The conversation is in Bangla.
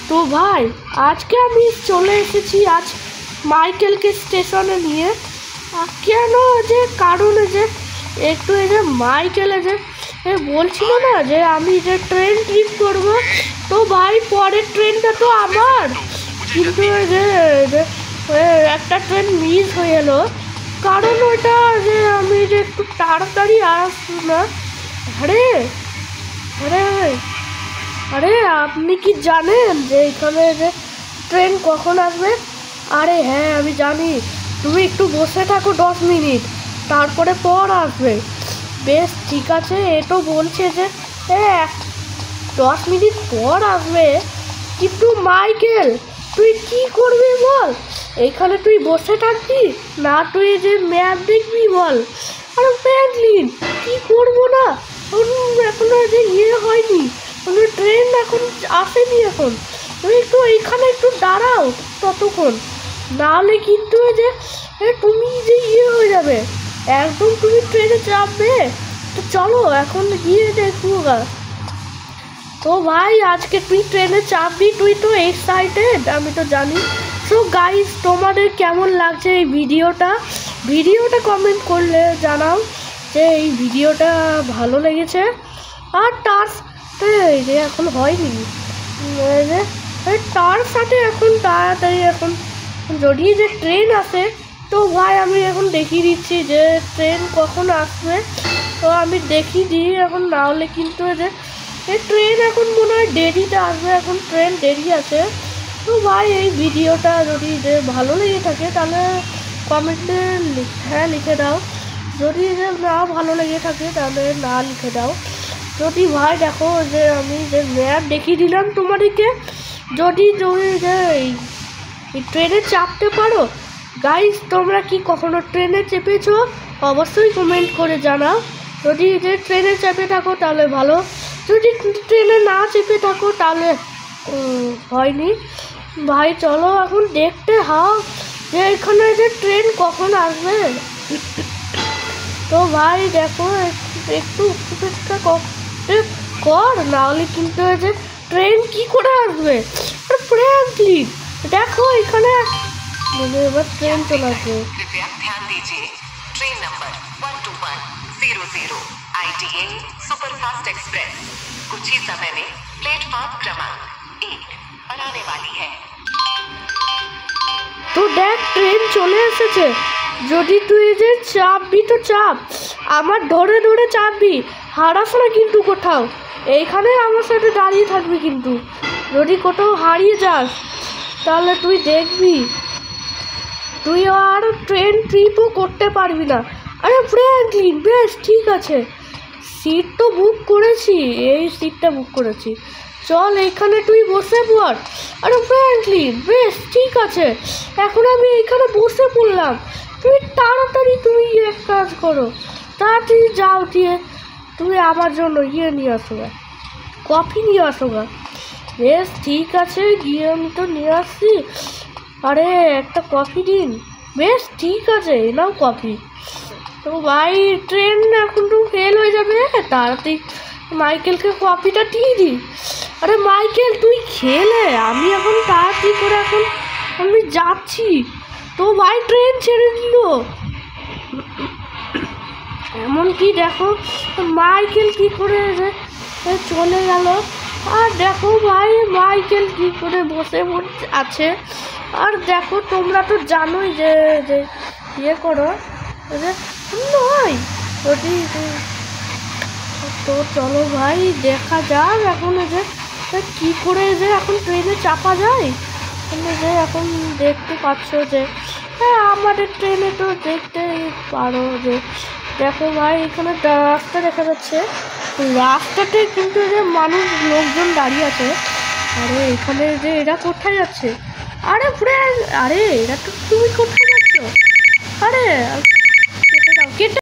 তো ভাই আজকে আমি চলে এসেছি আজ মাইকেলকে স্টেশনে নিয়ে। কেন যে কারণ যে একটু এই যে মাইকেল যে বলছিল না যে আমি যে ট্রেন ট্রিপ করব, তো ভাই পরের ট্রেনটা তো আমার, কিন্তু যে একটা ট্রেন মিস হয়ে গেলো। কারণ ওইটা যে আমি যে একটু তাড়াতাড়ি আসবো না। আরে আরে আরে আপনি কি জানেন যে এখানে যে ট্রেন কখন আসবে? আরে হ্যাঁ আমি জানি, তুমি একটু বসে থাকো 10 মিনিট, তারপরে পর আসবে। বেশ ঠিক আছে, এটো বলছে যে 10 মিনিট পর আসবে, কিন্তু মাইকেল তুই কি করবি বল? এইখানে তুই বসে থাকবি না তুই যে ম্যাপ দেখবি বল? আরে ফ্র্যাঙ্কলিন কি করবো না, এখনো যে হয়নি, ট্রেন এখন আসেনি, এখন তুমি একটু এইখানে একটু দাঁড়াও ততক্ষণ, নাহলে কিন্তু যে তুমি যে হয়ে যাবে একদম, তুমি ট্রেনে চাপবে। তো চলো এখন গিয়ে দেখবো গা। তো ভাই আজকে তুই ট্রেনে চাপবি, তুই তো এক্সাইটেড আমি তো জানি। সো গাইস তোমাদের কেমন লাগছে এই ভিডিওটা কমেন্ট করলে জানাও যে এই ভিডিওটা ভালো লেগেছে। আর তার যে এখন হয়নি তার সাথে এখন তাড়াতাড়ি এখন যদি যে ট্রেন আসে, তো ভাই আমি এখন দেখিয়ে দিচ্ছি যে ট্রেন কখন আসবে। তো আমি দেখিয়ে দিই এখন, না হলে কিন্তু যে ট্রেন এখন মনে হয় দেরিতে আসবে, এখন ট্রেন দেরি আছে। তো ভাই এই ভিডিওটা যদি যে ভালো লেগে থাকে তাহলে কমেন্টে হ্যাঁ লিখে দাও, যদি যে না ভালো লেগে থাকে তাহলে না লিখে দাও। যদি ভাই দেখো যে আমি যে ম্যাপ দেখিয়ে দিলাম তোমাদেরকে, যদি তুমি যে এই ট্রেনে চাপতে পারো। গাইস তোমরা কি কখনো ট্রেনে চেপেছো? অবশ্যই কমেন্ট করে জানাও। যদি যে ট্রেনে চেপে থাকো তাহলে ভালো, যদি ট্রেনে না চেপে থাকো তাহলে হয়নি। ভাই চলো এখন দেখতে হাও যে এখানে যে ট্রেন কখন আসবে। তো ভাই দেখো একটু অপেক্ষা কর, নাহলে কিন্তু যে ট্রেন কি করে আসবে। ফ্র্যাঙ্কলিন দেখো এখানে এবার ট্রেন চলে আসবে। Train number 12100 ITA superfast express कुछ ही समय में प्लेटफॉर्म क्रमांक 1 पर आने वाली है। তো দেখ ট্রেন চলে এসেছে, যদি তুই যে চাপবি তো চাপ, আমার ধরে ধরে চাপবি, হারাস না কিন্তু কোথাও, এইখানে আমার সাথে দাঁড়িয়ে থাকবি। কিন্তু যদি কোথাও হারিয়ে যাস তাহলে তুই দেখবি তুই আর ট্রেন ট্রিপও করতে পারবি না। আরে ফ্র্যাঙ্কলিন বেশ ঠিক আছে, সিট তো বুক করেছি, এই সিটটা বুক করেছি, চল এখানে তুই বসে পড়। আরে ফ্র্যাঙ্কলিন বেশ ঠিক আছে, এখন আমি এখানে বসে পড়লাম, তুমি তাড়াতাড়ি তুমি এক কাজ করো, তাড়াতাড়ি যাও দিয়ে তুমি আমার জন্য নিয়ে আসো গা, কফি নিয়ে আসো গা। বেশ ঠিক আছে, গিয়ে আমি তো নিয়ে আসছি। আরে একটা কফি দিন। বেশ ঠিক আছে নাও কফি। তো ভাই ট্রেন এখন তো ফেল হয়ে যাবে, তাড়াতাড়ি মাইকেলকে কফিটা দিয়ে দিই। আরে মাইকেল তুই খেলে, আমি এখন তাড়াতাড়ি করে এখন আমি যাচ্ছি। তো ভাই ট্রেন ছেড়ে দিল, এমনকি দেখো মাইকেল কি করে চলে গেল। আর দেখো ভাই মাইকেল কি করে বসে আছে। আর দেখো তোমরা তো জানোই যে করো নয়, যদি তো চলো ভাই দেখা যাক এখন যে কী করে যে এখন ট্রেনে চাপা যায়। যে এখন দেখতে পাচ্ছ যে আমাদের ট্রেনে তো দেখতে পারো যে দেখো ভাই এখানে রাস্তা দেখা যাচ্ছে, রাস্তাতে কিন্তু যে লোকজন দাঁড়িয়ে আছে। আরে এখানে যে এরা কোথায় যাচ্ছে? আরে ফ্রেন্ড, আরে এরা তো তুমি কোথায় যাচ্ছ? আরে